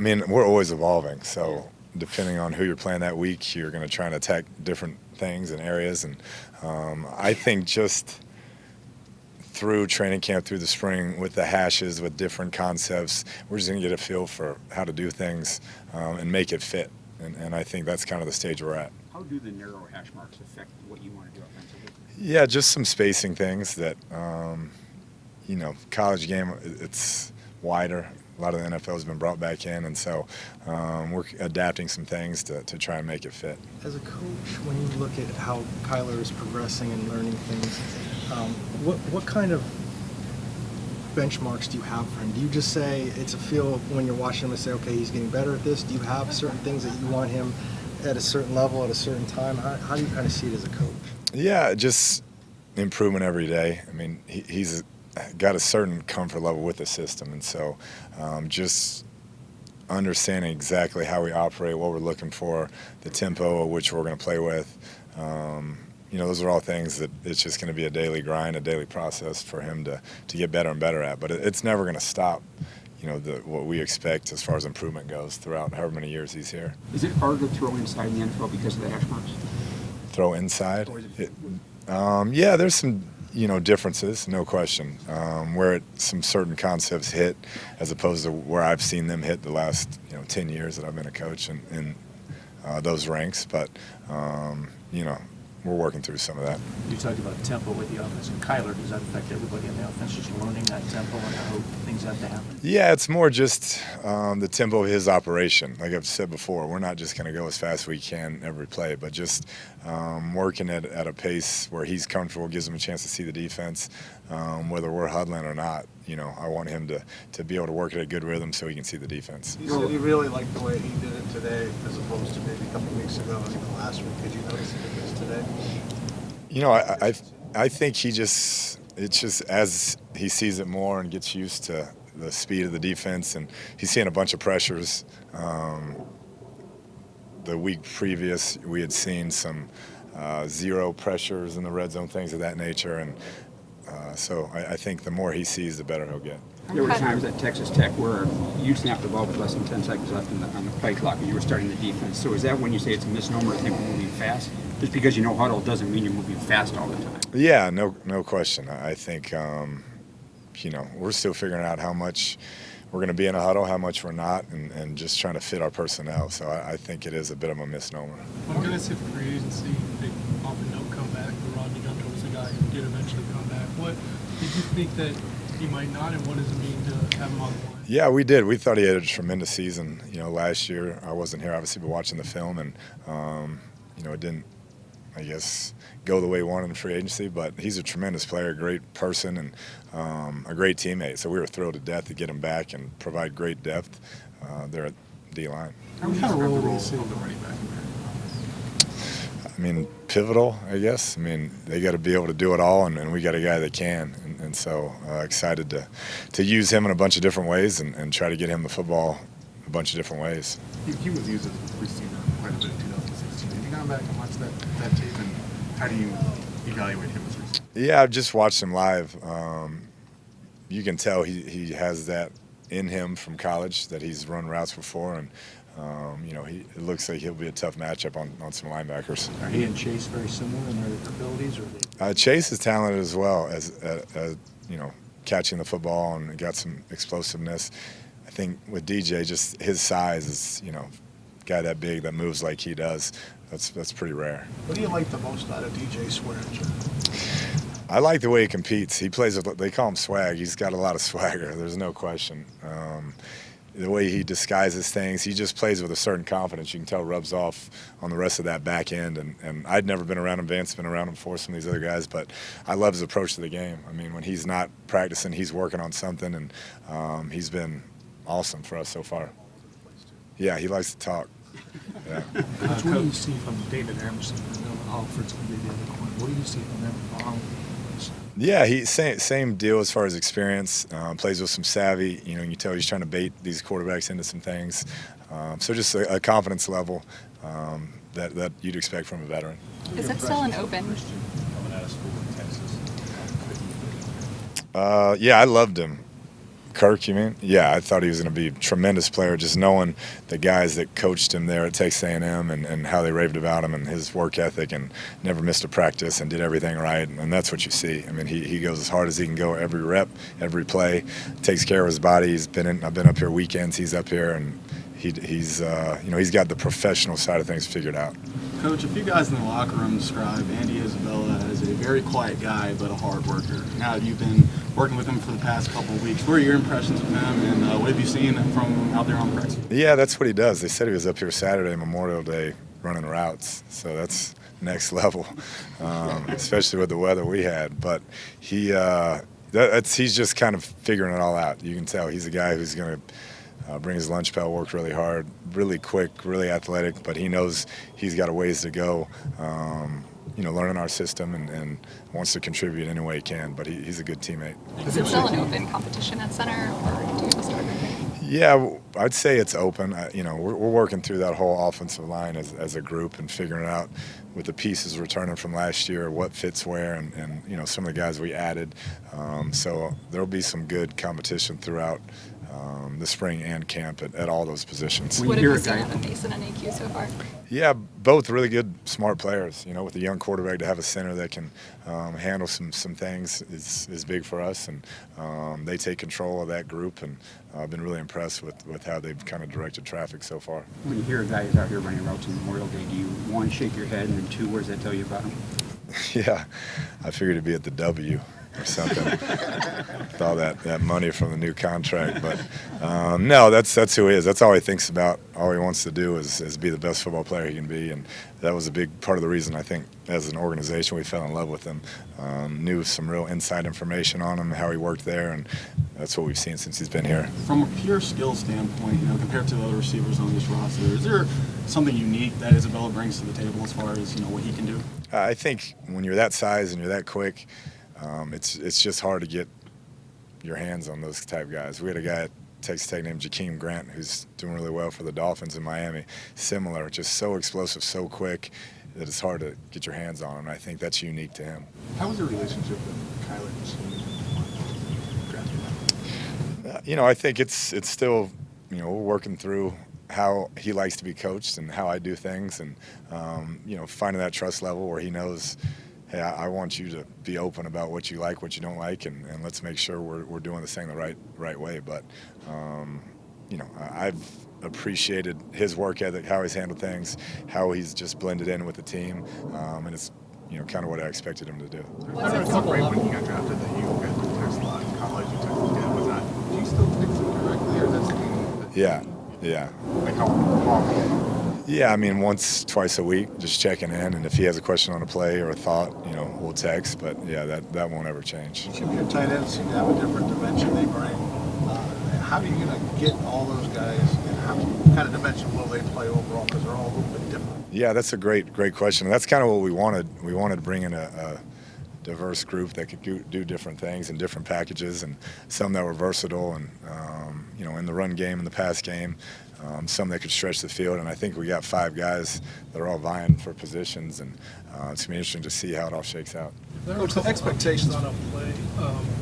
mean, we're always evolving, so depending on who you're playing that week, you're going to try and attack different things and areas. And I think just through training camp, through the spring, with the hashes, with different concepts, we're just going to get a feel for how to do things and make it fit. And I think that's kind of the stage we're at. How do the narrow hash marks affect what you want to do offensively? Yeah, just some spacing things that, college game, it's wider. A lot of the NFL has been brought back in, and so we're adapting some things to try and make it fit. As a coach, when you look at how Kyler is progressing and learning things, what kind of benchmarks do you have for him? Do you just say it's a feel when you're watching him and say, okay, he's getting better at this? Do you have certain things that you want him at a certain level at a certain time? How do you kind of see it as a coach? Yeah, just improvement every day. I mean, he's got a certain comfort level with the system, and so just understanding exactly how we operate, what we're looking for, the tempo of which we're going to play with. Those are all things that it's just going to be a daily grind, a daily process for him to get better and better at. But it's never going to stop, what we expect as far as improvement goes throughout however many years he's here. Is it harder to throw inside in the NFL because of the hash marks? Throw inside? Yeah, there's some differences, no question, where some certain concepts hit as opposed to where I've seen them hit the last 10 years that I've been a coach in those ranks. But, we're working through some of that. You talked about tempo with the offense, and Kyler, does that affect everybody in the offense, just learning that tempo and how things have to happen? Yeah, it's more just the tempo of his operation. Like I've said before, we're not just going to go as fast as we can every play, but just working at a pace where he's comfortable, gives him a chance to see the defense, whether we're huddling or not. I want him to be able to work at a good rhythm so he can see the defense. You said you really liked the way he did it today as opposed to maybe a couple of weeks ago and even last week. Did you notice the difference today? I think it's just as he sees it more and gets used to the speed of the defense, and he's seeing a bunch of pressures. The week previous, we had seen some zero pressures in the red zone, things of that nature, and so I think the more he sees, the better he'll get. There were times at Texas Tech where you snapped the ball with less than 10 seconds left on the play clock and you were starting the defense. So is that when you say it's a misnomer to think we're moving fast? Just because you know huddle doesn't mean you're moving fast all the time. Yeah, no question. I think, we're still figuring out how much we're going to be in a huddle, how much we're not, and just trying to fit our personnel. So I think it is a bit of a misnomer. When guys hit free agency, they often don't come back. Rodney Gunter was the guy who did eventually come back. What did you think that he might not, and what does it mean to have him on the line? Yeah, we did. We thought he had a tremendous season. Last year I wasn't here, obviously, but watching the film, and it didn't, I guess, go the way he wanted in free agency. But he's a tremendous player, a great person, and a great teammate. So we were thrilled to death to get him back and provide great depth there at D-line. How kind of role do you see the running back? I mean, pivotal, I guess. I mean, they got to be able to do it all, and we got a guy that can. And so excited to use him in a bunch of different ways and try to get him the football a bunch of different ways. He was used as a receiver quite a bit in 2016. Have you gone back and watched that tape, and how do you evaluate him as a receiver? Yeah, I've just watched him live. You can tell he has that in him from college, that he's run routes before, and it looks like he'll be a tough matchup on some linebackers. Are he and Chase very similar in their abilities, or are they? Chase is talented as well as catching the football and got some explosiveness. I think with DJ, just his size is guy that big that moves like he does. That's pretty rare. What do you like the most out of DJ Swearinger? I like the way he competes. He plays with, they call him swag. He's got a lot of swagger. There's no question. The way he disguises things, he just plays with a certain confidence. You can tell rubs off on the rest of that back end. And I'd never been around him. Vance's been around him before, some of these other guys. But I love his approach to the game. I mean, when he's not practicing, he's working on something. And he's been awesome for us so far. Yeah, he likes to talk. Yeah. What do you see from David Emerson? Alfred's going to be the other corner. What do you see from them? Yeah, same deal as far as experience. Plays with some savvy. You can tell he's trying to bait these quarterbacks into some things. So just a confidence level that you'd expect from a veteran. Is it still an open? Yeah, I loved him. Kirk, you mean? Yeah, I thought he was going to be a tremendous player, just knowing the guys that coached him there at Texas A&M and how they raved about him and his work ethic, and never missed a practice and did everything right, and that's what you see. I mean, he goes as hard as he can go every rep, every play, takes care of his body. I've been up here weekends, he's up here, and he's got the professional side of things figured out. Coach, a few guys in the locker room describe Andy Isabella as a very quiet guy but a hard worker. Now you've been working with him for the past couple of weeks. What are your impressions of him, and what have you seen from out there on practice? Yeah, that's what he does. They said he was up here Saturday, Memorial Day, running routes, so that's next level, especially with the weather we had. But he's just kind of figuring it all out. You can tell he's a guy who's going to bring his lunch pail, work really hard, really quick, really athletic, but he knows he's got a ways to go, learning our system and wants to contribute any way he can, but he's a good teammate. Is it still an open competition at center, or do you have a starter? Yeah, I'd say it's open. We're working through that whole offensive line as a group and figuring out with the pieces returning from last year what fits where, and some of the guys we added. So there'll be some good competition throughout the spring and camp at all those positions. What have you seen out of Mason and AQ so far? Yeah, both really good, smart players. With a young quarterback, to have a center that can handle some things is big for us, and they take control of that group, and I've been really impressed with how they've kind of directed traffic so far. When you hear a guy who's out here running routes on Memorial Day, do you, one, shake your head, and then two, what does that tell you about him? Yeah, I figured it'd be at the W or something. With all that money from the new contract, but no, that's who he is. That's all he thinks about. All he wants to do is be the best football player he can be, and that was a big part of the reason I think as an organization we fell in love with him. Knew some real inside information on him, how he worked there, and that's what we've seen since he's been here. From a pure skill standpoint, compared to the other receivers on this roster, is there something unique that Isabella brings to the table as far as what he can do? I think when you're that size and you're that quick, it's just hard to get your hands on those type of guys. We had a guy at Texas Tech named Jakeem Grant who's doing really well for the Dolphins in Miami. Similar, just so explosive, so quick that it's hard to get your hands on him. I think that's unique to him. How was your relationship with Kyler drafting him? I think it's still, we're working through how he likes to be coached and how I do things, and finding that trust level where he knows, hey, I want you to be open about what you like, what you don't like, and let's make sure we're doing this thing the right way. But I've appreciated his work ethic, how he's handled things, how he's just blended in with the team, and it's kind of what I expected him to do. Was it right when he got drafted that you guys would text a lot in college? You texted him. Was that? Do you still text him directly, or that's something? Yeah. Like how often? Yeah, I mean, once, twice a week, just checking in, and if he has a question on a play or a thought, we'll text. But yeah, that won't ever change. Each of your tight ends seem to have a different dimension they bring. How are you going to get all those guys, and what kind of dimension will they play overall? Because they're all a little bit different. Yeah, that's a great question. That's kind of what we wanted. We wanted to bring in a diverse group that could do different things in different packages, and some that were versatile and in the run game and the pass game, some that could stretch the field. And I think we got 5 guys that are all vying for positions, and it's going to be interesting to see how it all shakes out. Coach, the expectations on a play,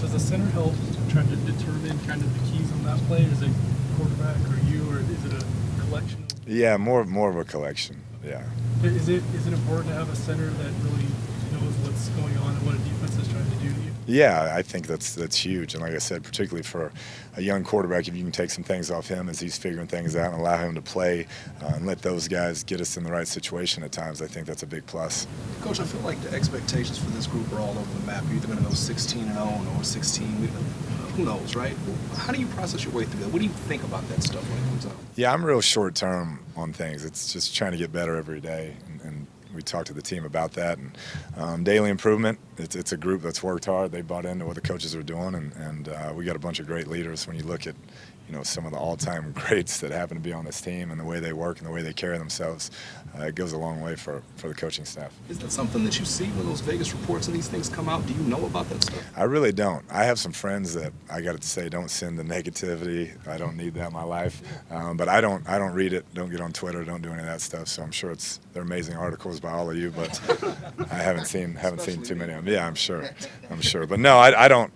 does the center help trying to determine kind of the keys on that play? Is it quarterback or you, or is it a collection? Yeah, more of a collection. Yeah. Is it important to have a center that really knows what's going on and what a defense is trying to do to you? Yeah, I think that's huge. And like I said, particularly for a young quarterback, if you can take some things off him as he's figuring things out and allow him to play and let those guys get us in the right situation at times, I think that's a big plus. Coach, I feel like the expectations for this group are all over the map. You're either going to go 16-0 or 16. Who knows, right? How do you process your way through that? What do you think about that stuff when it comes out? Yeah, I'm real short term on things. It's just trying to get better every day, and we talked to the team about that, and daily improvement. It's a group that's worked hard. They bought into what the coaches are doing, and we got a bunch of great leaders. When you look at some of the all-time greats that happen to be on this team and the way they work and the way they carry themselves, it goes a long way for the coaching staff. Is that something that you see when those Vegas reports and these things come out? Do you know about that stuff? I really don't. I have some friends that I got to say don't send the negativity. I don't need that in my life. But I don't read it, don't get on Twitter, don't do any of that stuff. So I'm sure they're amazing articles by all of you, but I haven't seen too many of them. Yeah, I'm sure. But no, I don't.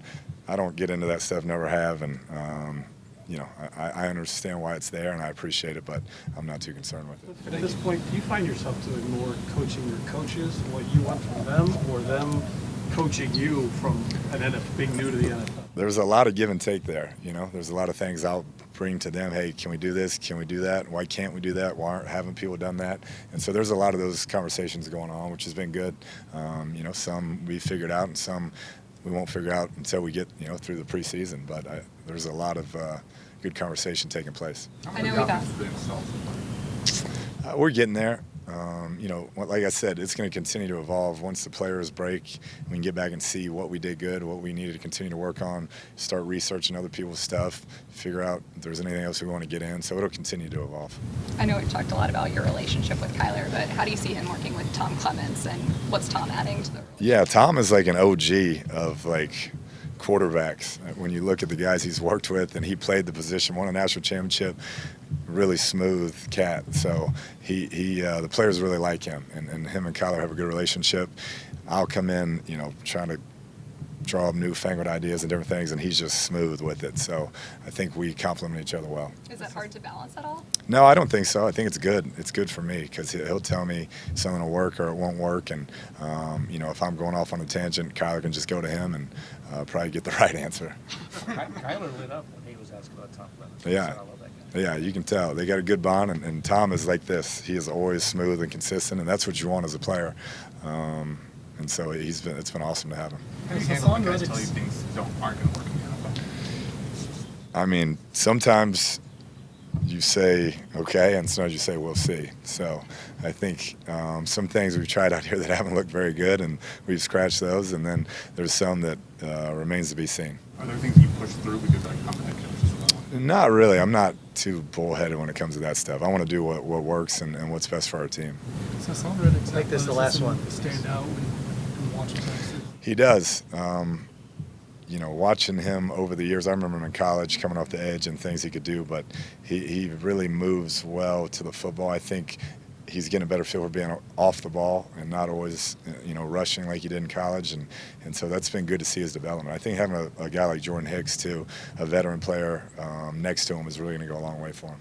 I don't get into that stuff, never have, and you know, I understand why it's there and I appreciate it, but I'm not too concerned with it. At this point, do you find yourself doing more coaching your coaches, what you want from them, or them coaching you from being new to the NFL? There's a lot of give and take there. You know, there's a lot of things I'll bring to them. Hey, can we do this? Can we do that? Why can't we do that? Why haven't people done that? And so there's a lot of those conversations going on, which has been good. You know, some we figured out, and some we won't figure out until we get, you know, through the preseason. But there's a lot of good conversation taking place. I know we got. We're getting there. You know, like I said, it's going to continue to evolve. Once the players break, we can get back and see what we did good, what we needed to continue to work on, start researching other people's stuff, figure out if there's anything else we want to get in. So it'll continue to evolve. I know we've talked a lot about your relationship with Kyler, but how do you see him working with Tom Clements, and what's Tom adding to the? Yeah, Tom is like an OG of like quarterbacks. When you look at the guys he's worked with, and he played the position, won a national championship, really smooth cat. So the players really like him, and him and Kyler have a good relationship. I'll come in, you know, trying to draw up newfangled ideas and different things, and he's just smooth with it. So I think we complement each other well. Is that hard to balance at all? No, I don't think so. I think it's good. It's good for me because he'll tell me something will work or it won't work. And, you know, if I'm going off on a tangent, Kyler can just go to him and probably get the right answer. Kyler lit up when he was asked about Tom Clements. Yeah. I love that guy. Yeah, you can tell. They got a good bond, and Tom is like this. He is always smooth and consistent, and that's what you want as a player. And so it's been awesome to have him. How do you handle when guys tell you things aren't going to work in the NFL? I mean, sometimes you say okay, and sometimes you say we'll see. So I think some things we've tried out here that haven't looked very good, and we've scratched those, and then there's some that remains to be seen. Are there things you push through because like, I'm the head coach? So Not really. I'm not too bullheaded when it comes to that stuff. I want to do what works and what's best for our team. So Swearinger, Make this the last one. Stand out when watching Tennessee. He does. You know, watching him over the years, I remember him in college coming off the edge and things he could do, but he really moves well to the football. I think he's getting a better feel for being off the ball and not always, you know, rushing like he did in college, and so that's been good to see his development. I think having a guy like Jordan Hicks, too, a veteran player next to him is really going to go a long way for him.